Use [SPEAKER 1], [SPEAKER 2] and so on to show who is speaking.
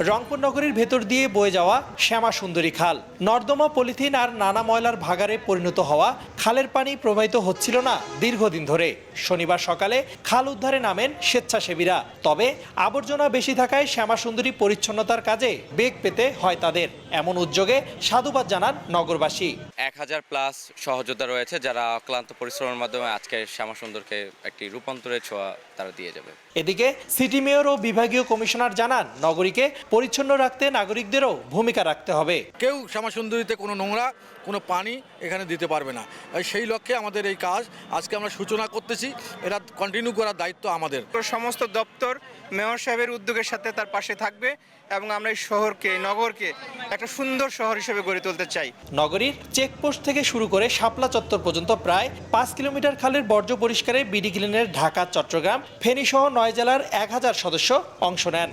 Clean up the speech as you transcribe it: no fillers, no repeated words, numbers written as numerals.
[SPEAKER 1] রংপুর নগরীর ভেতর দিয়ে বয়ে যাওয়া শ্যামা সুন্দরী খাল, নর্দমা, পলিথিন আর নানা ময়লার ভাগাড়ে পরিণত হওয়া খালের পানি প্রবাহিত হচ্ছিল না দীর্ঘদিন ধরে। শনিবার সকালে খাল উদ্ধারে নামেন স্বেচ্ছাসেবীরা। তবে আবর্জনা বেশি থাকায় শ্যামা সুন্দরী পরিচ্ছন্নতার কাজে বেগ পেতে হয় তাদের। এমন উদ্যোগে সাধুবাদ জানান নগরবাসী।
[SPEAKER 2] 1000+ সহযোদ্ধা রয়েছে যারা অক্লান্ত পরিশ্রমের মাধ্যমে আজকে শ্যামা সুন্দরকে একটি রূপান্তরের ছোঁয়া তারা দিয়ে যাবে।
[SPEAKER 1] এদিকে সিটি মেয়র ও বিভাগীয় কমিশনার জানান, নগরীকে পরিচ্ছন্ন রাখতে নাগরিকদেরও ভূমিকা রাখতে হবে।
[SPEAKER 3] কেউ শ্যামা সুন্দরীতে কোনো নোংরা, কোনো পানি এখানে দিতে পারবে না। সেই লক্ষ্যে আমাদের এই কাজ আজকে আমরা সূচনা করতেছি। এটা কন্টিনিউ করার দায়িত্ব আমাদের।
[SPEAKER 4] সমস্ত দপ্তর মেয়র সাহেবের উদ্যোগের সাথে তার পাশে থাকবে এবং আমরা এই শহরকে, নগরকে একটা সুন্দর শহর হিসেবে গড়ে তুলতে চাই।
[SPEAKER 1] নগরীর চেকপোস্ট থেকে শুরু করে শাপলা চত্বর পর্যন্ত প্রায় 5 কিলোমিটার খালের বর্জ্য পরিষ্কারে বিডি ক্লিনের ঢাকা, চট্টগ্রাম, ফেনী সহ 9 জেলার 1000 সদস্য অংশ নেন।